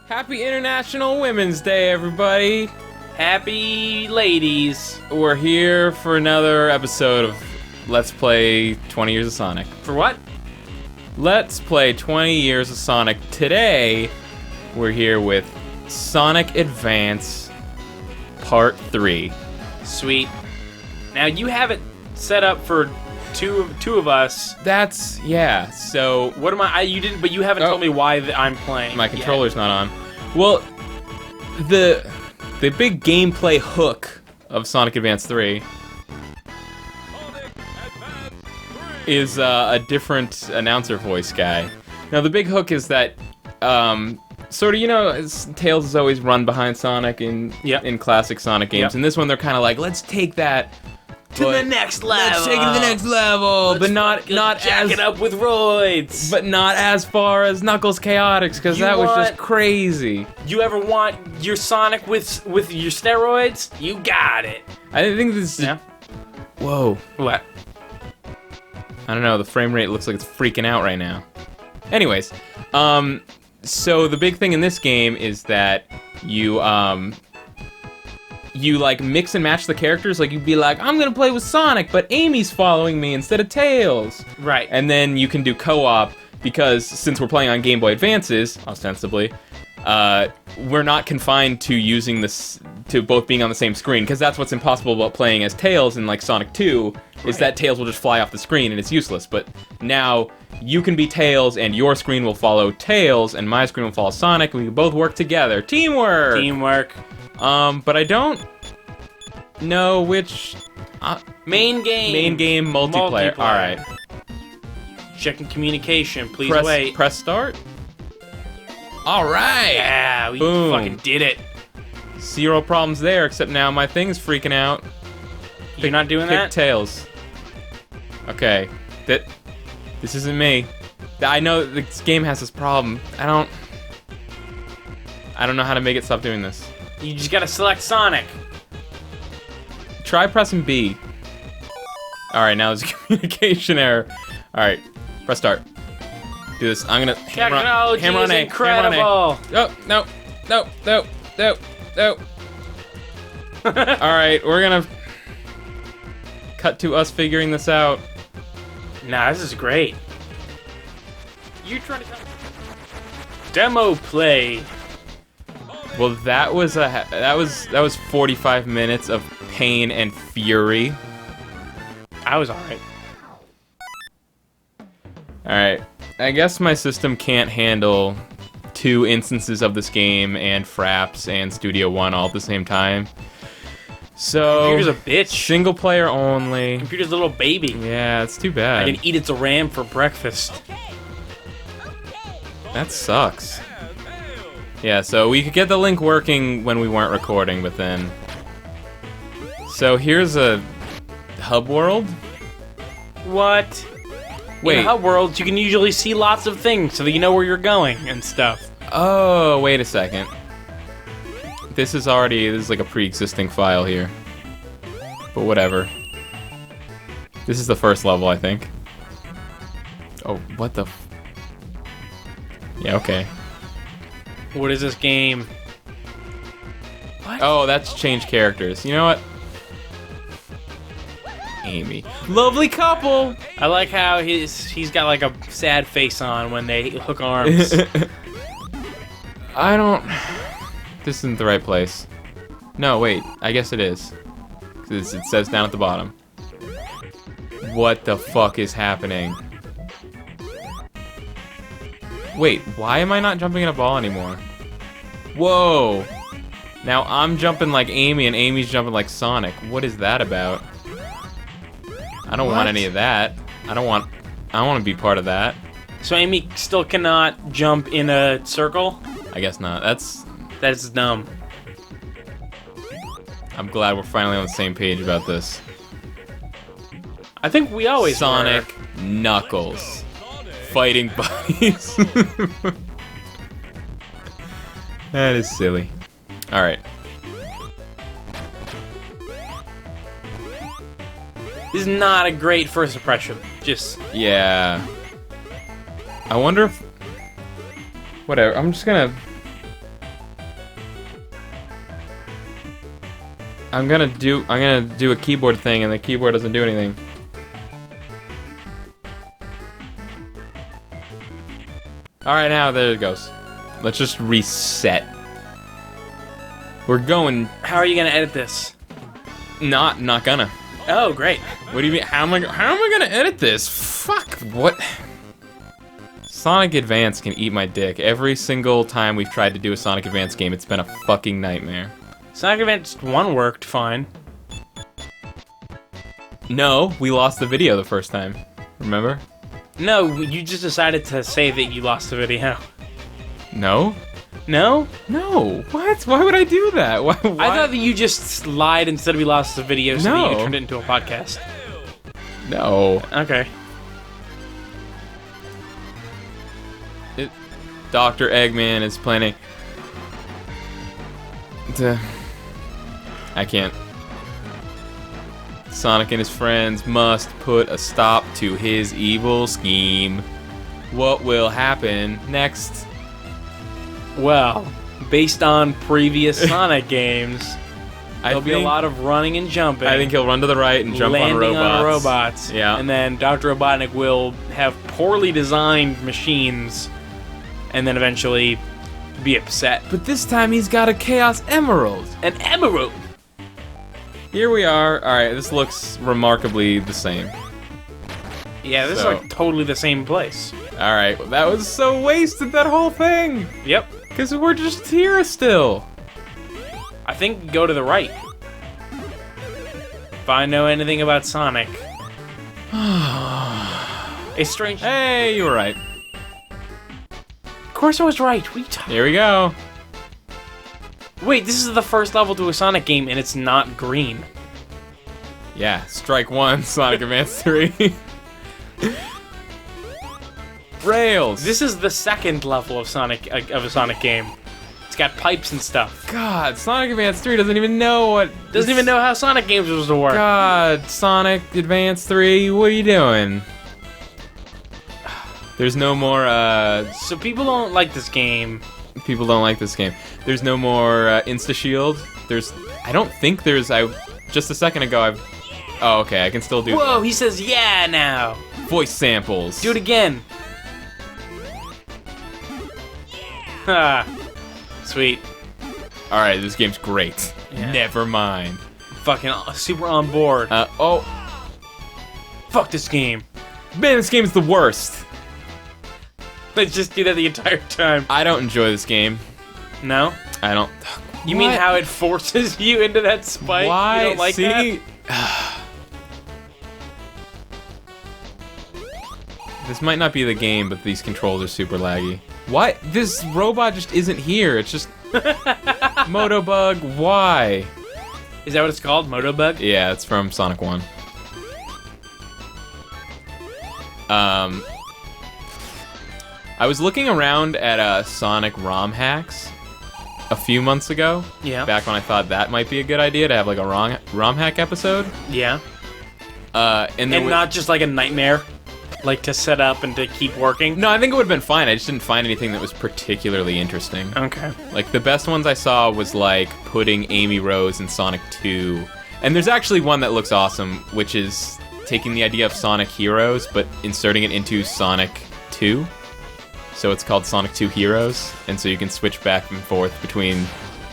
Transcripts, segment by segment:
Happy International Women's Day, everybody! Happy ladies. We're here for another episode of Let's Play 20 Years of Sonic. For what? Let's Play 20 Years of Sonic. Today, we're here with Sonic Advance Part 3. Sweet. Now you have it set up for two of us. Yeah, so... What am I? You didn't, but you haven't told me why I'm playing. My controller's not on. Well, the big gameplay hook of Sonic Advance 3 is a different announcer voice guy. Now, the big hook is that, sort of, Tails is always run behind Sonic in classic Sonic games. In this one, they're kind of like, let's take that to the next level. Let's take it to the next level, Let's but not jack as it up with roids. but not as far as Knuckles Chaotix, because that was just crazy. You ever want your Sonic with your steroids? You got it. I think this is... Yeah. Whoa. What? I don't know, the frame rate looks like it's freaking out right now. Anyways, so the big thing in this game is that you like mix and match the characters. Like, you'd be like, I'm gonna play with Sonic, but Amy's following me instead of Tails. Right. And then you can do co-op, because since we're playing on Game Boy Advances, ostensibly, we're not confined to using this, to both being on the same screen, because that's what's impossible about playing as Tails in, like, Sonic 2, is that Tails will just fly off the screen and it's useless. But now, you can be Tails, and your screen will follow Tails, and my screen will follow Sonic, and we can both work together. Teamwork! Teamwork. But I don't know which... Main game multiplayer. Alright. Checking communication, please wait. Press start? Alright! Yeah, we Boom. fucking did it. Zero problems there, except now my thing's freaking out. You're not doing that? Pick Tails. Okay. This isn't me. I know this game has this problem. I don't know how to make it stop doing this. You just gotta select Sonic. Try pressing B. Alright, now there's a communication error. Alright, press start. Do this. I'm gonna Technology hammer on is A. incredible. Hammer on A. Oh, no. Alright, we're gonna cut to us figuring this out. Nah, this is great. You trying to tell me? Demo play. Well, that was 45 minutes of pain and fury. I was alright. Alright, I guess my system can't handle 2 instances of this game and Fraps and Studio One all at the same time. So... Computer's a bitch. Single player only. Computer's a little baby. Yeah, it's too bad. I can eat its RAM for breakfast. That sucks. Yeah, so we could get the link working when we weren't recording, but then... So here's a hub world? What? Wait. In hub worlds, you can usually see lots of things so that you know where you're going and stuff. Oh, wait a second. This is like a pre-existing file here. But whatever. This is the first level, I think. Oh, what the f... Yeah, okay. What is this game? What? Oh, that's change characters. You know what? Amy. Lovely couple! I like how he's got like a sad face on when they hook arms. I don't... This isn't the right place. No, wait. I guess it is. 'Cause it says down at the bottom. What the fuck is happening? Wait, why am I not jumping in a ball anymore? Whoa! Now I'm jumping like Amy and Amy's jumping like Sonic. What is that about? I don't want any of that. I don't want to be part of that. So Amy still cannot jump in a circle? I guess not. That's dumb. I'm glad we're finally on the same page about this. I think we always Sonic, were. Knuckles. Fighting buddies. That is silly. Alright. This is not a great first impression. Just... Yeah. I wonder if... Whatever, I'm just gonna... I'm gonna do a keyboard thing, and the keyboard doesn't do anything. All right, now there it goes. Let's just reset. We're going. How are you gonna edit this? Not gonna. Oh, great. What do you mean? How am I gonna edit this? Fuck. What? Sonic Advance can eat my dick. Every single time we've tried to do a Sonic Advance game, it's been a fucking nightmare. Sonic Advance 1 worked fine. No, we lost the video the first time. Remember? No, you just decided to say that you lost the video. No? No? No. What? Why would I do that? Why? I thought that you just lied instead of you lost the video so that No. you turned it into a podcast. No. Okay. Dr. Eggman is planning to... I can't. Sonic and his friends must put a stop to his evil scheme. What will happen next? Well, based on previous Sonic games, there'll be a think- lot of running and jumping. I think he'll run to the right and jump landing on robots. Yeah. And then Dr. Robotnik will have poorly designed machines and then eventually be upset. But this time he's got a Chaos Emerald. An emerald! Here we are. Alright, this looks remarkably the same. Yeah, this So- is like totally the same place. Alright, well, that was so wasted, that whole thing! Yep. Because we're just here still. I think go to the right. If I know anything about Sonic. It's strange. Hey, you were right. Of course I was right. What are you talking? Here we go. Wait, this is the first level to a Sonic game and it's not green. Yeah, strike one, Sonic Advance 3. Rails. This is the second level of a Sonic game. It's got pipes and stuff. God, Sonic Advance 3 doesn't even know what... Doesn't even know how Sonic games are supposed to work. God, Sonic Advance 3, what are you doing? There's no more, So people don't like this game. people don't like this game. There's no more, Insta-Shield. I don't think just a second ago oh, okay, I can still do Whoa, he says yeah now. voice samples. Do it again. Ha. Sweet. Alright, this game's great. Yeah. Never mind. Fucking super on board. Oh, Fuck this game. man, this game's the worst. Let's just do that the entire time. I don't enjoy this game. No? I don't... You mean What? how it forces you into that spike? Why? You don't like See? that? This might not be the game, but these controls are super laggy. What? This robot just isn't here. It's just... Motobug, why? Is that what it's called? Motobug? Yeah, it's from Sonic 1. I was looking around at Sonic ROM hacks a few months ago. Yeah. Back when I thought that might be a good idea to have like a ROM hack episode. Yeah. And not just like a nightmare, like to set up and to keep working. No, I think it would have been fine. I just didn't find anything that was particularly interesting. Okay. Like, the best ones I saw was, like, putting Amy Rose in Sonic 2. And there's actually one that looks awesome, which is taking the idea of Sonic Heroes, but inserting it into Sonic 2. So it's called Sonic 2 Heroes, and so you can switch back and forth between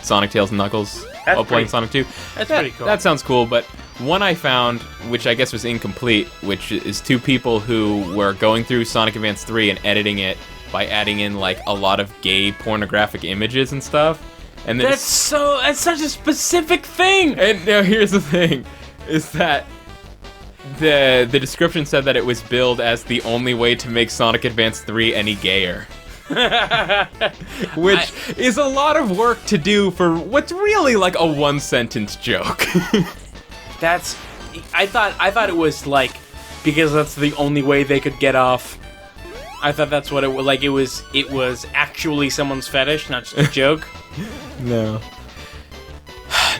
Sonic, Tails, and Knuckles while playing Sonic 2. That's pretty cool. That sounds cool, but one I found, which I guess was incomplete, which is two people who were going through Sonic Advance 3 and editing it by adding in, like, a lot of gay pornographic images and stuff. And That's such a specific thing! And now here's the thing, is that the description said that it was billed as the only way to make Sonic Advance 3 any gayer. Which is a lot of work to do for what's really like a one-sentence joke. I thought it was like, because that's the only way they could get off. I thought that's what it was, like it was actually someone's fetish, not just a joke. No.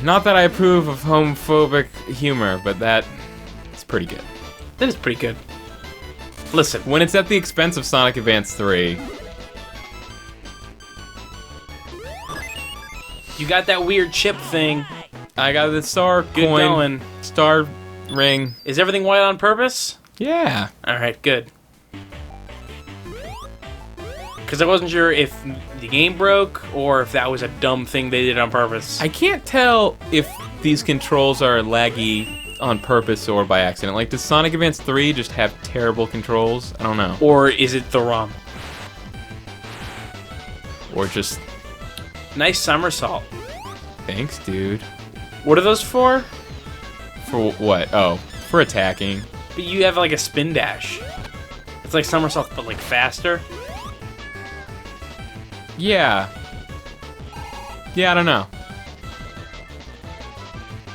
Not that I approve of homophobic humor, but that's pretty good. That is pretty good. Listen, When it's at the expense of Sonic Advance 3. you got that weird chip thing. I got the star Good coin. going. Star ring. Is everything white on purpose? Yeah. Alright, good. Because I wasn't sure if the game broke or if that was a dumb thing they did on purpose. I can't tell if these controls are laggy on purpose or by accident. Like, does Sonic Advance 3 just have terrible controls? I don't know. Or is it the ROM? Or just, Nice somersault. thanks, dude. What are those for? For what? Oh, for attacking. But you have like a spin dash. It's like somersault, but like faster. Yeah. Yeah, I don't know.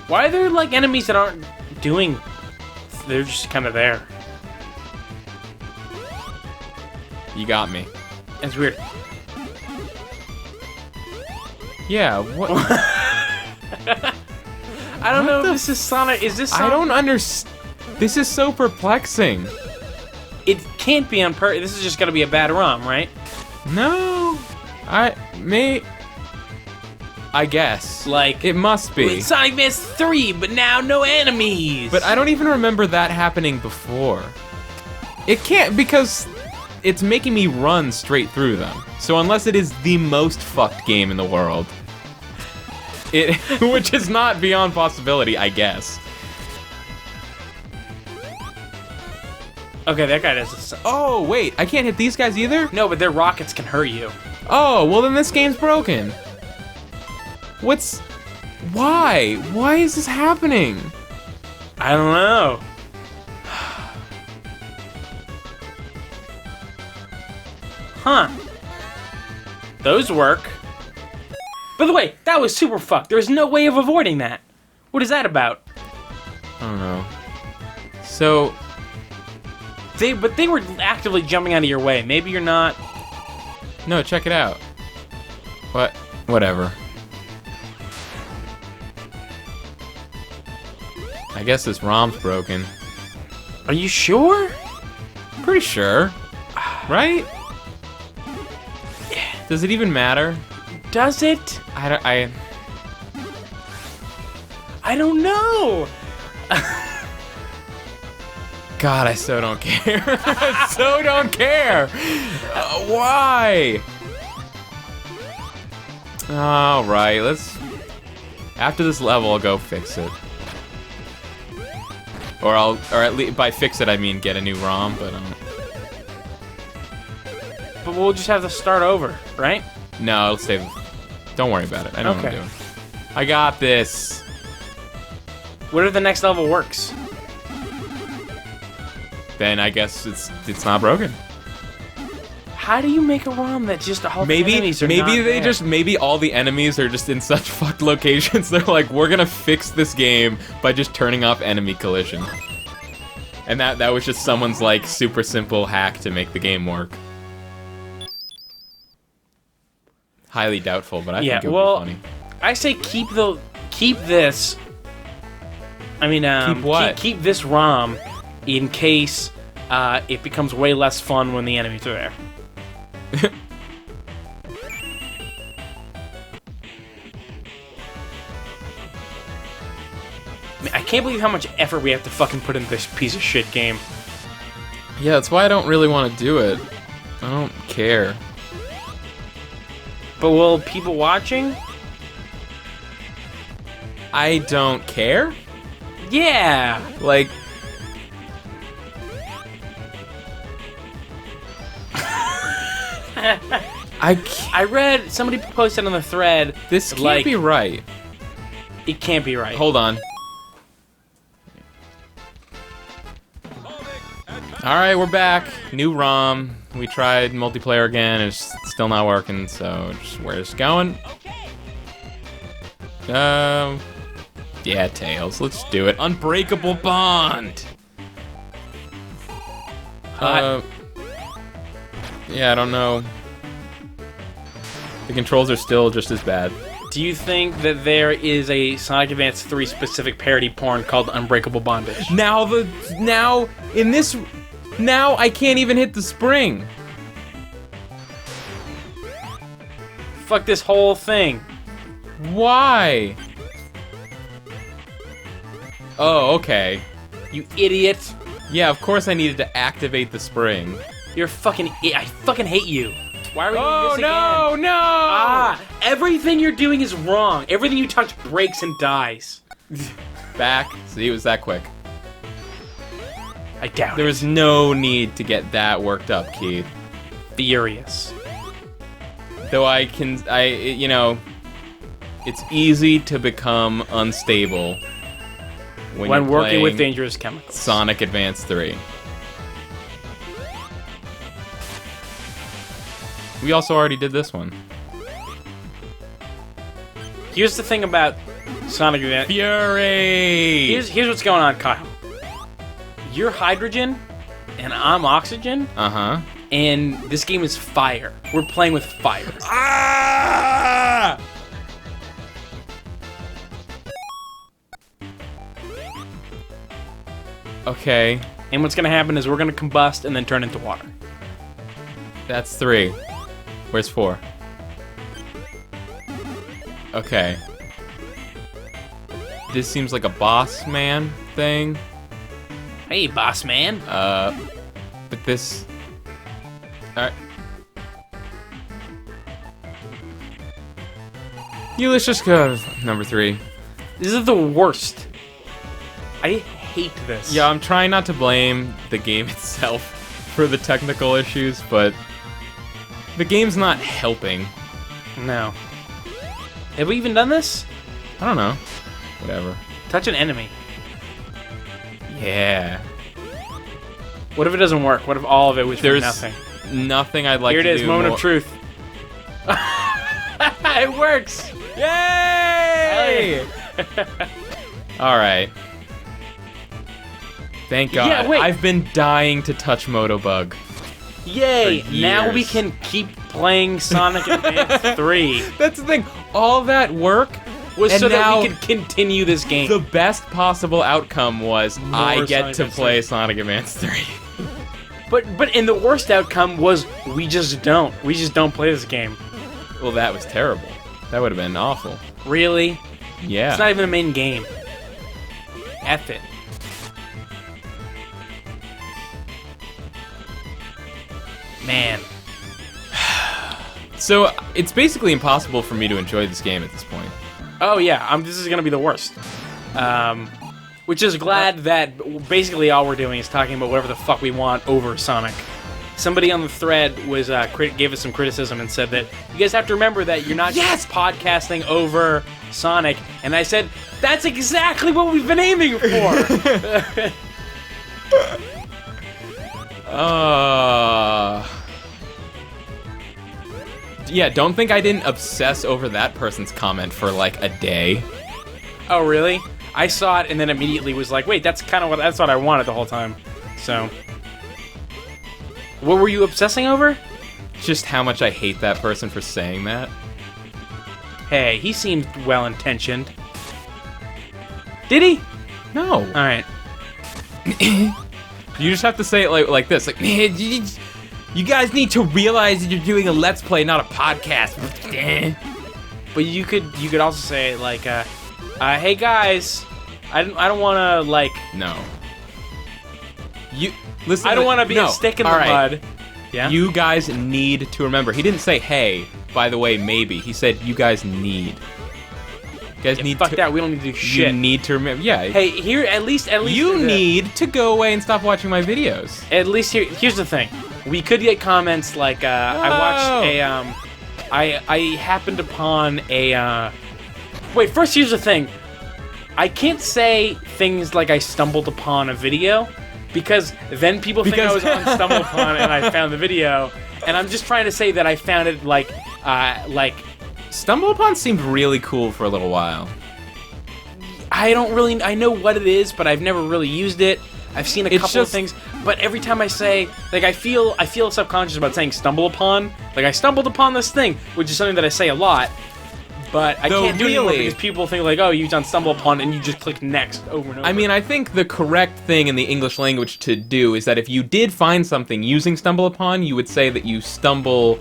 Why are there like enemies that aren't doing? They're just kind of there. You got me. It's weird. Yeah, what? I don't What know if the this is Sonic. Is this Sonic? I don't understand. This is so perplexing. It can't be on purpose. This is just gonna be a bad ROM, right? No. I guess. Like It must be. with Sonic Advance 3, but now no enemies. But I don't even remember that happening before. It can't, because it's making me run straight through them. So unless it is the most fucked game in the world, it, which is not beyond possibility, I guess. Okay, that guy does. Oh, wait, I can't hit these guys either? No, but their rockets can hurt you. Oh, well then this game's broken. Why? Why is this happening? I don't know. Huh. Those work. By the way, that was super fucked. There's no way of avoiding that. What is that about? I don't know. So, But they were actively jumping out of your way. Maybe you're not. no, check it out. What? Whatever. I guess this ROM's broken. Are you sure? Pretty sure. Right? Does it even matter? Does it? I don't know. God, I so don't care. I so don't care. Why? All right, after this level, I'll go fix it. Or at least by fix it, I mean get a new ROM, but But we'll just have to start over, right? no, it'll stay. Don't worry about it. I know what I'm Okay. doing. I got this. What if the next level works? Then I guess it's not broken. How do you make a ROM that just all the Maybe enemies are maybe not they there? just maybe all the enemies are just in such fucked locations. They're like, we're gonna fix this game by just turning off enemy collision. And that was just someone's like super simple hack to make the game work. Highly doubtful, but I Yeah, think it would well, be funny. I say keep this. I mean, Keep what? Keep this ROM in case it becomes way less fun when the enemies are there. I can't believe how much effort we have to fucking put in this piece of shit game. Yeah, that's why I don't really want to do it. I don't care. But will people watching? I don't care? Yeah. Like, I read somebody posted on the thread. this can't like, be right. It can't be right. Hold on. Alright, we're back. New ROM. We tried multiplayer again. It's still not working, so we're just going. Yeah, Tails. Let's do it. Unbreakable Bond! Yeah, I don't know. The controls are still just as bad. Do you think that there is a Sonic Advance 3 specific parody porn called Unbreakable Bondage? Now I can't even hit the spring. Fuck this whole thing. Why? Oh, okay. You idiot. Yeah, of course I needed to activate the spring. You're fucking I fucking hate you. Why are we doing this again? Oh, no, no! Ah, everything you're doing is wrong. Everything you touch breaks and dies. Back. See, it was that quick. I doubt There it. was no need to get that worked up, Keith. Furious. Though you know, it's easy to become unstable when When you're working with playing dangerous chemicals. Sonic Advance 3. We also already did this one. Here's the thing about Sonic Advance. Fury! Here's what's going on, Kyle. You're hydrogen, and I'm oxygen, Uh-huh. and this game is fire. We're playing with fire. Ah! Okay, And what's gonna happen is we're gonna combust and then turn into water. that's 3. Where's 4? Okay. This seems like a boss man thing. Hey, boss man. But this... Alright. Yeah, let's just go number 3. This is the worst. I hate this. Yeah, I'm trying not to blame the game itself for the technical issues, but the game's not helping. No. Have we even done this? I don't know. Whatever. Touch an enemy. Yeah. What if it doesn't work? What if all of it was for There's nothing? nothing I'd like Here it to is, do moment more- of truth. It works! Yay! Alright. Thank God. Yeah, wait. I've been dying to touch Motobug. Yay! For Now we years. can keep playing Sonic Advance 3. That's the thing. All that work Was and so that now we could continue this game. the best possible outcome was I get Sonic to Advance play 3. Sonic Advance 3. But and the worst outcome was we just don't. We just don't play this game. Well, that was terrible. That would have been awful. Really? Yeah. It's not even a main game. F it. Man. So it's basically impossible for me to enjoy this game at this point. Oh yeah, this is gonna be the worst. Which is glad that basically all we're doing is talking about whatever the fuck we want over Sonic. Somebody on the thread was gave us some criticism and said that you guys have to remember that you're not just podcasting over Sonic. And I said that's exactly what we've been aiming for. Yeah, don't think I didn't obsess over that person's comment for like a day. Oh really? I saw it and then immediately was like, wait, that's what I wanted the whole time. So, what were you obsessing over? Just how much I hate that person for saying that. Hey, he seemed well intentioned. Did he? No. All right. You just have to say it like this. Like, man, you guys need to realize that you're doing a Let's Play, not a podcast. But you could also say like, hey guys, I don't want to like. No. You listen. I don't want to be no. a stick in the All right. mud. Yeah. You guys need to remember. He didn't say, hey, by the way, maybe. He said, you guys need. You guys need fuck to. that. We don't need to do shit. You need to remember. Yeah. Hey, here at least. You need to go away and stop watching my videos. At least here's the thing. We could get comments like I watched a I happened upon a wait, first here's the thing. I can't say things like I stumbled upon a video because then people think I was on Stumble Upon and I found the video, and I'm just trying to say that I found it like Stumble Upon seemed really cool for a little while. I know what it is, but I've never really used it. I've seen a couple of things, but every time I say, like, I feel subconscious about saying stumble upon. Like, I stumbled upon this thing, which is something that I say a lot, but I can't do it anymore because people think, like, oh, you've done stumble upon, and you just click next over and over. I mean, I think the correct thing in the English language to do is that if you did find something using stumble upon, you would say that you stumble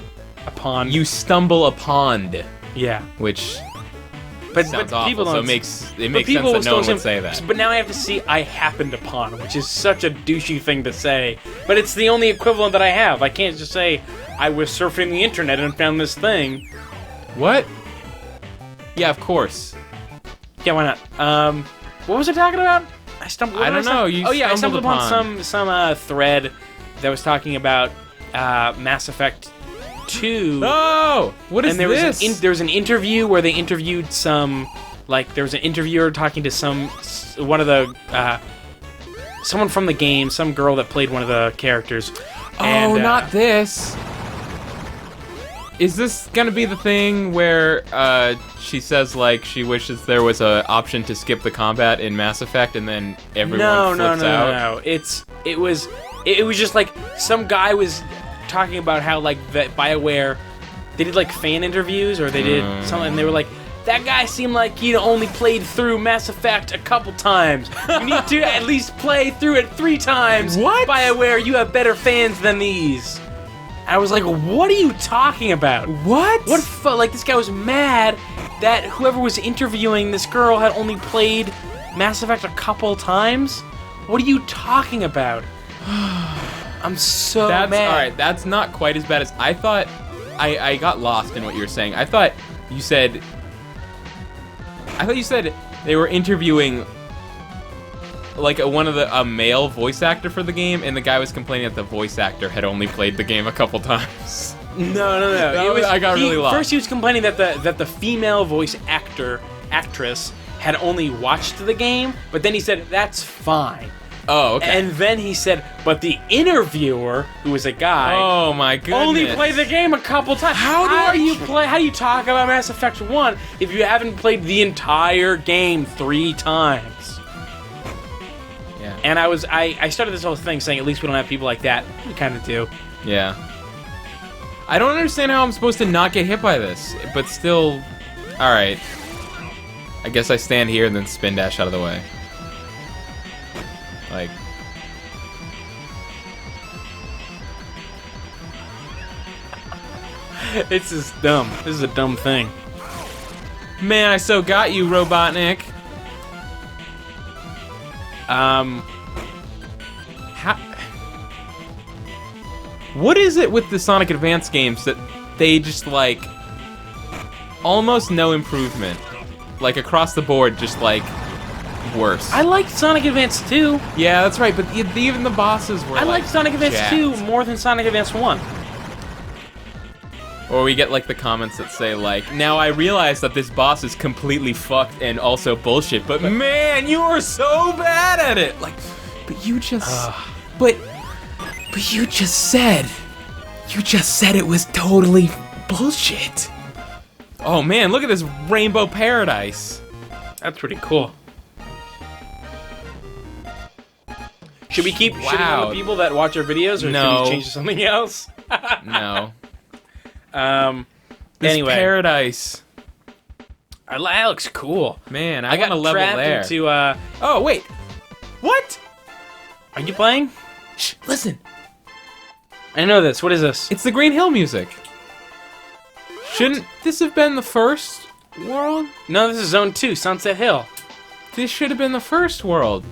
upon. You stumble upon. Yeah. Which But sounds people awful. So don't. it makes sense people that no one still would say that. But now I have to see I happened upon, which is such a douchey thing to say. But it's the only equivalent that I have. I can't just say I was surfing the internet and found this thing. What? Yeah, of course. Yeah, why not? What was I talking about? I don't know. You I stumbled upon upon some thread that was talking about Mass Effect 2. Oh, what is and there this? there was an interview where they interviewed some, like, there was an interviewer talking to one of the someone from the game, some girl that played one of the characters. Oh, and, not this. Is this gonna be the thing where she says like she wishes there was a option to skip the combat in Mass Effect and then everyone flips out? No. It was just like some guy was talking about how like that BioWare, they did like fan interviews or they did something, and they were like, that guy seemed like he'd only played through Mass Effect a couple times. You need to at least play through it 3 times. What? BioWare, you have better fans than these. I was like, what are you talking about? What? Like, this guy was mad that whoever was interviewing this girl had only played Mass Effect a couple times? What are you talking about? I'm so mad. Alright, that's not quite as bad as I thought. I got lost in what you were saying. I thought you said they were interviewing like a male voice actor for the game, and the guy was complaining that the voice actor had only played the game a couple times. No. I got really lost. First, he was complaining that the female voice actress had only watched the game, but then he said that's fine. Oh, okay. And then he said, but the interviewer, who was a guy, oh my goodness, only played the game a couple times. How do you talk about Mass Effect 1 if you haven't played the entire game 3 times? Yeah. And I started this whole thing saying at least we don't have people like that. We kind of do. Yeah. I don't understand how I'm supposed to not get hit by this, but still, all right. I guess I stand here and then spin dash out of the way. Like, it's just dumb. This is a dumb thing. man, I so got you, Robotnik. How? What is it with the Sonic Advance games that they just like almost no improvement, like across the board, just like worse? I liked Sonic Advance 2. Yeah, that's right, but even the bosses were. I liked Sonic Advance jacked. 2 more than Sonic Advance 1. Or we get like the comments that say like, now I realize that this boss is completely fucked and also bullshit, but man, you are so bad at it. Like, but you just, but you just said it was totally bullshit. Oh man, look at this Rainbow Paradise. That's pretty cool. Should we keep shitting on the people that watch our videos, or No. should we change to something else? No. This Anyway, paradise. that looks cool. Man, I got want to level trapped there. into. Oh wait, what? Are you playing? Shh, listen. I know this. What is this? It's the Green Hill music. Shouldn't this have been the first world? No, this is Zone 2, Sunset Hill. This should have been the first world.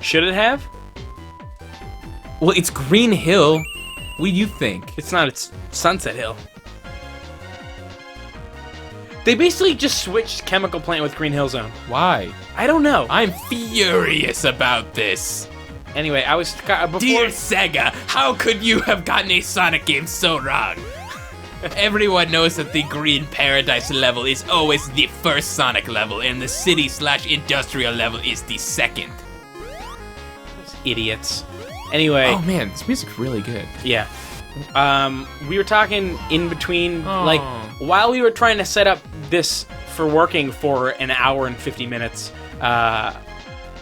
Should it have? Well, it's Green Hill. What do you think? It's not. It's Sunset Hill. They basically just switched Chemical Plant with Green Hill Zone. Why? I don't know. I'm furious about this. Anyway, I was before. Dear Sega, how could you have gotten a Sonic game so wrong? Everyone knows that the Green Paradise level is always the first Sonic level, and the city/industrial level is the second. Idiots. Anyway. Oh man, this music's really good. Yeah. We were talking in between, Oh. like, while we were trying to set up this for working for an hour and 50 minutes, Kyle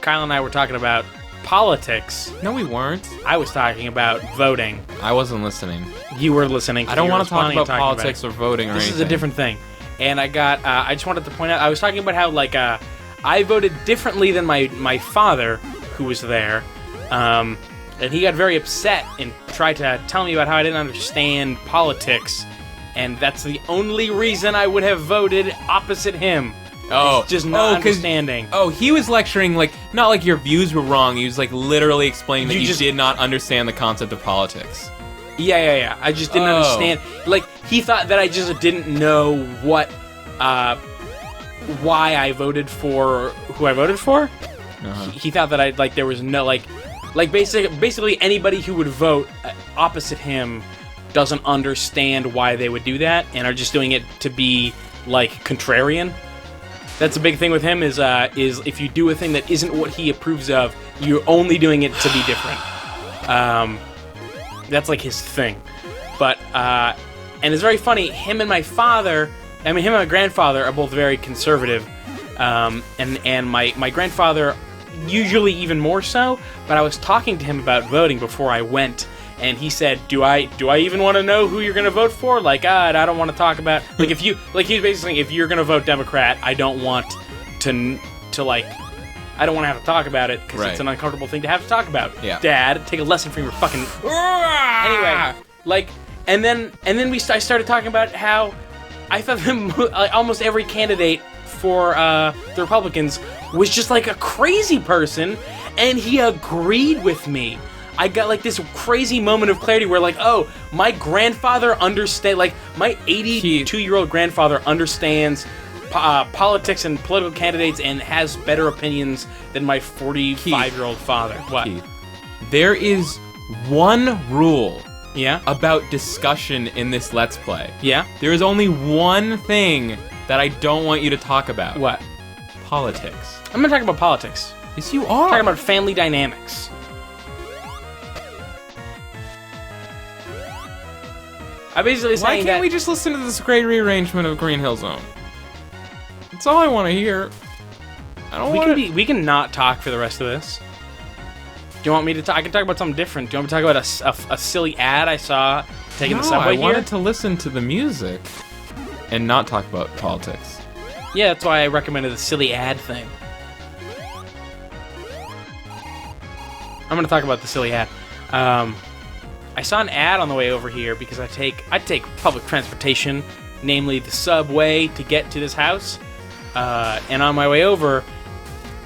and I were talking about politics. No, we weren't. I was talking about voting. I wasn't listening. You were listening. I don't want to talk about politics or voting or This anything. is a different thing. And I just wanted to point out, I was talking about how, like, I voted differently than my father, who was there. And he got very upset and tried to tell me about how I didn't understand politics. And that's the only reason I would have voted opposite him. Oh, It's just not 'cause- understanding. Oh, he was lecturing, like, not like your views were wrong. He was, like, literally explaining that You you just- did not understand the concept of politics. Yeah. I just didn't Oh. understand. Like, he thought that I just didn't know why I voted for who I voted for. He thought that there was no, basically anybody who would vote opposite him doesn't understand why they would do that and are just doing it to be, like, contrarian. That's a big thing with him is if you do a thing that isn't what he approves of, you're only doing it to be different. That's like his thing. But and it's very funny. Him and my grandfather are both very conservative, and my grandfather usually even more so. But I was talking to him about voting before I went. And he said, "Do I even want to know who you're gonna vote for? Like, I don't want to talk about like if you like he's basically if you're gonna vote Democrat, I don't want to like I don't want to have to talk about it because Right. it's an uncomfortable thing to have to talk about. Yeah. Dad, take a lesson from your fucking anyway. Like, and then I started talking about how I thought that almost every candidate for the Republicans was just like a crazy person, and he agreed with me. I got like this crazy moment of clarity where like, oh, my grandfather understand, like my 82-year-old grandfather understands politics and political candidates and has better opinions than my 45-year-old father. What? Keith, there is one rule Yeah? about discussion in this Let's Play. Yeah? There is only one thing that I don't want you to talk about. What? Politics. I'm gonna talk about politics. Yes, you are. I'm talking about family dynamics. I'm basically Why saying can't that we just listen to this great rearrangement of Green Hill Zone? That's all I want to hear. I don't want to. we can not talk for the rest of this. Do you want me to talk? I can talk about something different. Do you want me to talk about a silly ad I saw taking the subway I here? wanted to listen to the music and not talk about politics. Yeah, that's why I recommended the silly ad thing. I'm gonna talk about the silly ad. I saw an ad on the way over here because I take public transportation, namely the subway, to get to this house. And on my way over,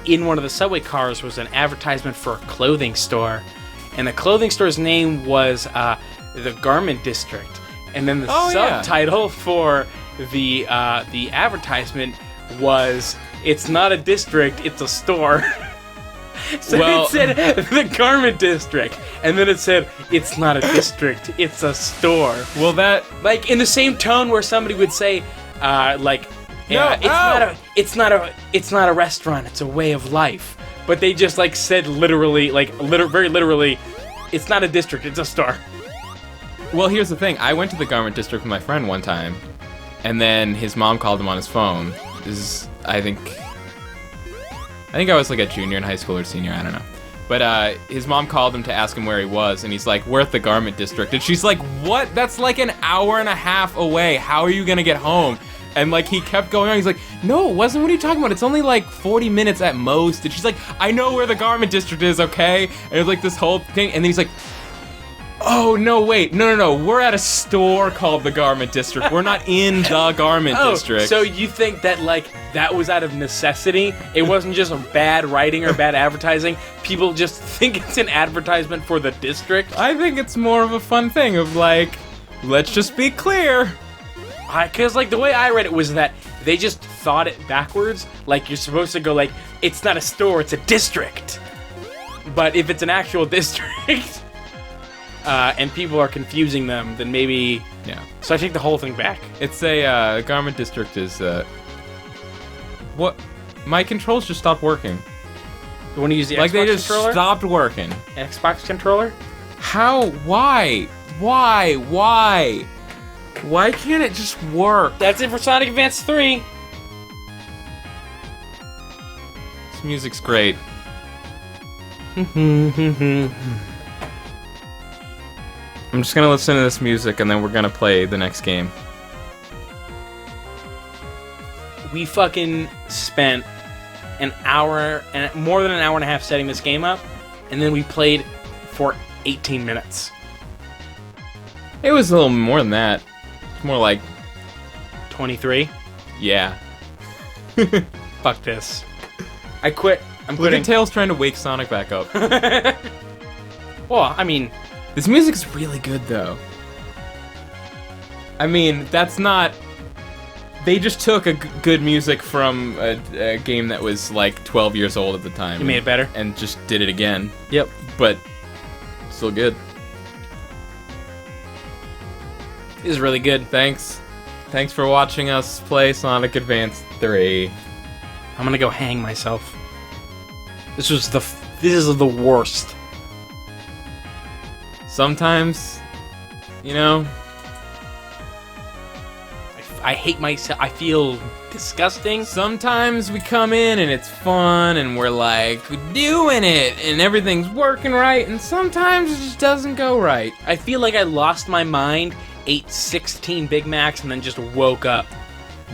in one of the subway cars was an advertisement for a clothing store, and the clothing store's name was the Garment District. And then the subtitle for the advertisement was "It's not a district, it's a store." So it said the Garment District, and then it said it's not a district, it's a store. Well, that Like in the same tone where somebody would say, it's not a restaurant, it's a way of life. But they just like said literally, very literally, it's not a district, it's a store. Well, here's the thing. I went to the Garment District with my friend one time, and then his mom called him on his phone. I think I was like a junior in high school or senior, I don't know. But his mom called him to ask him where he was, and he's like, "We're at the Garment District." And she's like, "What? That's like an hour and a half away. How are you gonna get home?" And like he kept going on. He's like, "No, it wasn't. What are you talking about? It's only like 40 minutes at most." And she's like, "I know where the Garment District is, okay?" And it's like this whole thing. And then he's like, "Oh, no, wait. No. We're at a store called the Garment District. We're not in the Garment District." So you think that like that was out of necessity? It wasn't just a bad writing or bad advertising. People just think it's an advertisement for the district. I think it's more of a fun thing of like, let's just be clear. Because like the way I read it was that they just thought it backwards. Like you're supposed to go like, it's not a store, it's a district. But if it's an actual district, and people are confusing them, then maybe. Yeah. So I take the whole thing back. It's a Garment District is what? My controls just stopped working. You want to use the Like Xbox they just controller? stopped working. Xbox controller? How? Why? Why can't it just work? That's it for Sonic Advance 3. This music's great. Mm-hmm. I'm just gonna listen to this music and then we're gonna play the next game. We fucking spent an hour and more than an hour and a half setting this game up, and then we played for 18 minutes. It was a little more than that. It's more like 23. Yeah. Fuck this. I quit. I'm Look quitting. at Tails trying to wake Sonic back up. Well, I mean, This music's really good, though. I mean, that's not... They just took a good music from a game that was like 12 years old at the time. you made it better. And just did it again. Yep. But still good. This is really good. Thanks for watching us play Sonic Advance 3. I'm gonna go hang myself. This is the worst. Sometimes, you know, I hate myself. I feel disgusting. sometimes we come in and it's fun and we're like doing it and everything's working right, and sometimes it just doesn't go right. I feel like I lost my mind, ate 16 Big Macs, and then just woke up.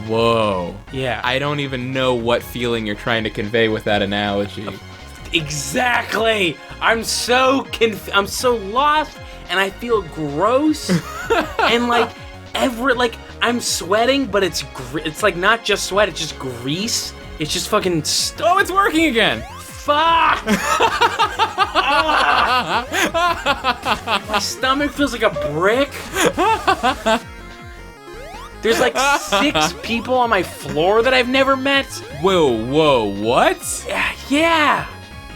Whoa. Yeah. I don't even know what feeling you're trying to convey with that analogy. Exactly. I'm so lost, and I feel gross, and like I'm sweating, but it's like not just sweat, it's just grease. It's just fucking Oh, it's working again! fuck. My stomach feels like a brick. There's like 6 people on my floor that I've never met. Whoa, what? Yeah.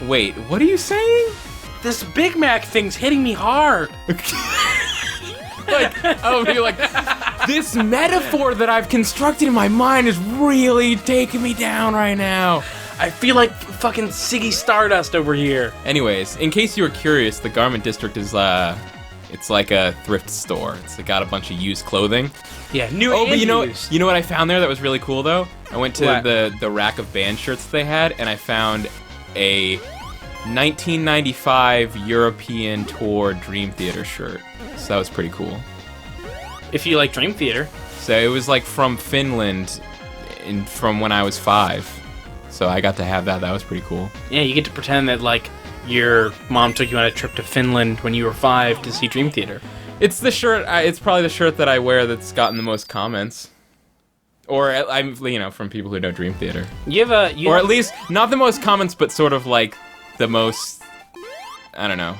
Wait, what are you saying? This Big Mac thing's hitting me hard. Like, I'll be like, this metaphor that I've constructed in my mind is really taking me down right now. I feel like fucking Ziggy Stardust over here. Anyways, in case you were curious, the Garment District is, it's like a thrift store. It's got a bunch of used clothing. Yeah, new Oh, and but you know used. what I found there that was really cool, though? I went to What? the rack of band shirts they had, and I found a 1995 European Tour Dream Theater shirt. So that was pretty cool. If you like Dream Theater. So it was like from Finland, from when I was 5. So I got to have that. That was pretty cool. Yeah, you get to pretend that like your mom took you on a trip to Finland when you were 5 to see Dream Theater. It's the shirt. It's probably the shirt that I wear that's gotten the most comments, or I'm from people who know Dream Theater, or at least not the most comments, but sort of like the most. I don't know.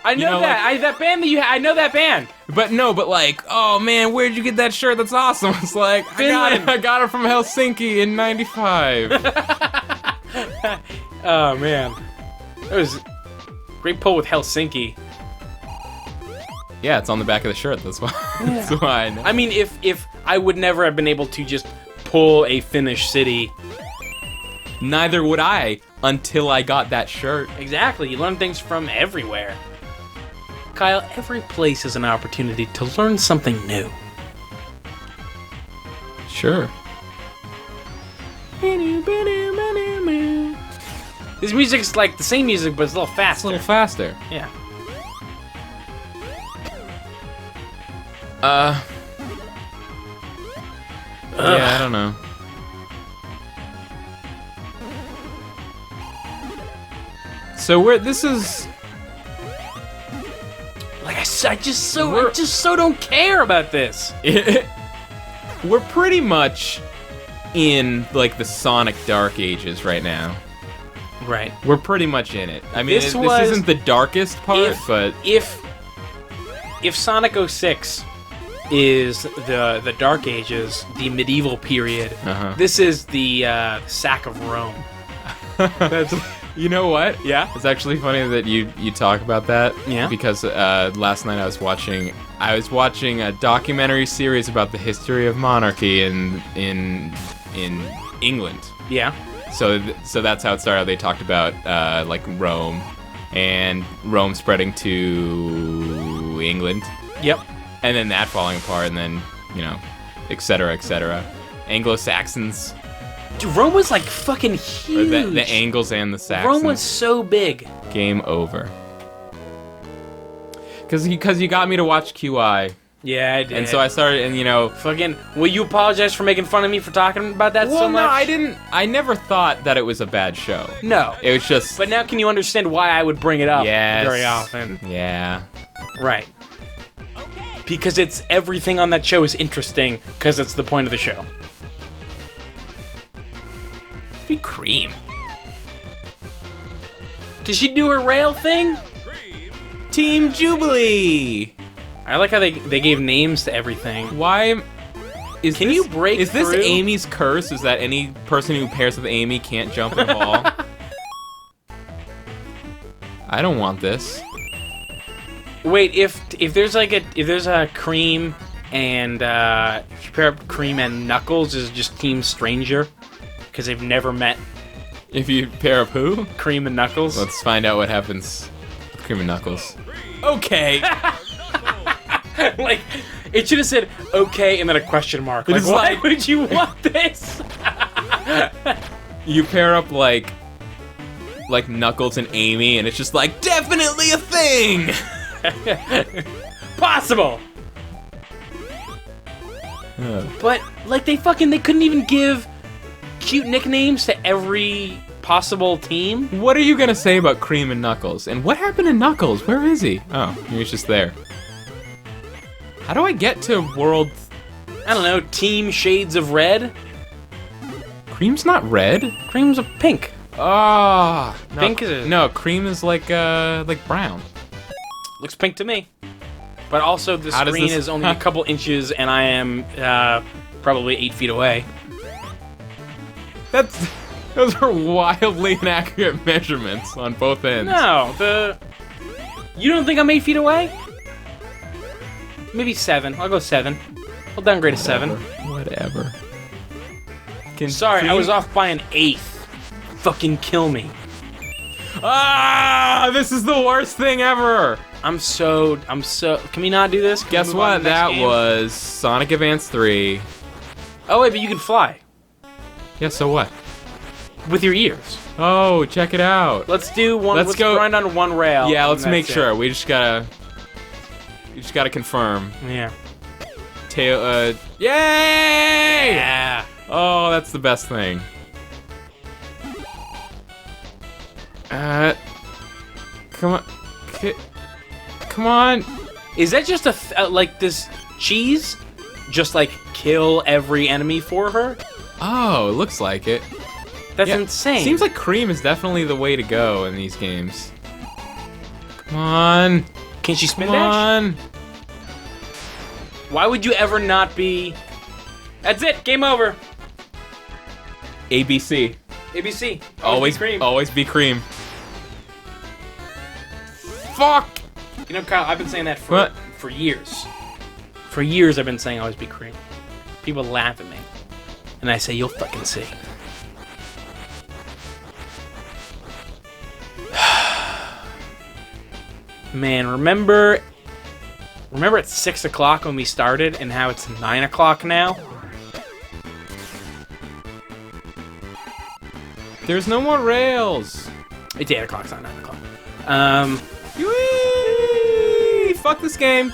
I know that. That band that I know that band. But like, oh man, where'd you get that shirt? That's awesome. It's like, I got it from Helsinki in '95. Oh man, that was a great pull with Helsinki. Yeah, it's on the back of the shirt. That's why. That's why I know. I mean, if I would never have been able to just pull a Finnish city. Neither would I until I got that shirt. Exactly, you learn things from everywhere. Kyle, every place is an opportunity to learn something new. Sure. This music's like the same music, but it's a little It's faster. a little faster. Yeah. Yeah, I don't know. So this is Like I just so don't care about this. we're pretty much in like the Sonic Dark Ages right now. Right. We're pretty much in it. I mean, This this was- isn't the darkest part, but If Sonic 06 is the Dark Ages, the medieval period, Uh-huh. this is the sack of Rome. That's you know what? Yeah? It's actually funny that you talk about that. Yeah? Because last night I was watching a documentary series about the history of monarchy in England. Yeah. So that's how it started. They talked about like Rome, and Rome spreading to England, Yep. and then that falling apart, and then et cetera, et cetera. Anglo-Saxons, Dude, Rome was like fucking or huge. the Angles and the Saxons. Rome was so big. Game over. Because you got me to watch QI, Yeah, I did. and so I started, and fucking. Will you apologize for making fun of me for talking about that well, so much? no, I didn't. I never thought that it was a bad show. No. It was just. But now can you understand why I would bring it up Yes. very often? Yeah. Right. Because it's everything on that show is interesting because it's the point of the show. Be Cream. Did she do her rail thing? Team Jubilee. I like how they gave names to everything. Why? Can you break Is this through? Amy's curse? Is that any person who pairs with Amy can't jump in the ball? I don't want this. Wait, if there's like a Cream and if you pair up Cream and Knuckles, is it just Team Stranger? Because they've never met If you pair up who? Cream and Knuckles. Let's find out what happens with Cream and Knuckles. Okay. Like, it should have said okay and then a question mark. Like, is why like- would you want this? You pair up like Knuckles and Amy, and it's just like definitely a thing. Possible. Ugh. But like they couldn't even give cute nicknames to every possible team. What are you gonna say about Cream and Knuckles? And what happened to Knuckles? Where is he? Oh, he was just there. How do I get to World? I don't know, Team Shades of Red. Cream's not red. Cream's a pink. Ah, no, Pink is a- no. Cream is like brown. Looks pink to me. But also the How does screen this- is only a couple inches and I am probably 8 feet away. Those are wildly inaccurate measurements on both ends. No, you don't think I'm 8 feet away? Maybe 7. I'll go 7. I'll downgrade to 7. Whatever. Sorry, I Cream- was off by an 1/8. Fucking kill me. Ah, this is the worst thing ever. I'm so. Can we not do this? Can we Guess move on what? to the next That game? was Sonic Advance 3. Oh wait, but you can fly Yeah, so what? with your ears. Oh, check it out. Let's do one. Let's Let's go- grind on one rail. Yeah, and let's make that's sure. it. We just gotta confirm. Yeah. Yay! Yeah. Oh, that's the best thing. Come on. Come on. Is that just like this cheese? Just like kill every enemy for her? Oh, it looks like it. That's Yeah, insane. Seems like Cream is definitely the way to go in these games. Come on. Can she spin Come dash? on. Why would you ever not be? That's it. Game over. ABC. ABC. Always cream. Always be Cream. Fuck. You know, Kyle, I've been saying that What? for years. For years, I've been saying always be cream. People laugh at me, and I say you'll fucking see. Man, remember at 6 o'clock when we started, and how it's 9 o'clock now? There's no more rails. It's 8 o'clock, it's not 9 o'clock. Whee! Fuck this game.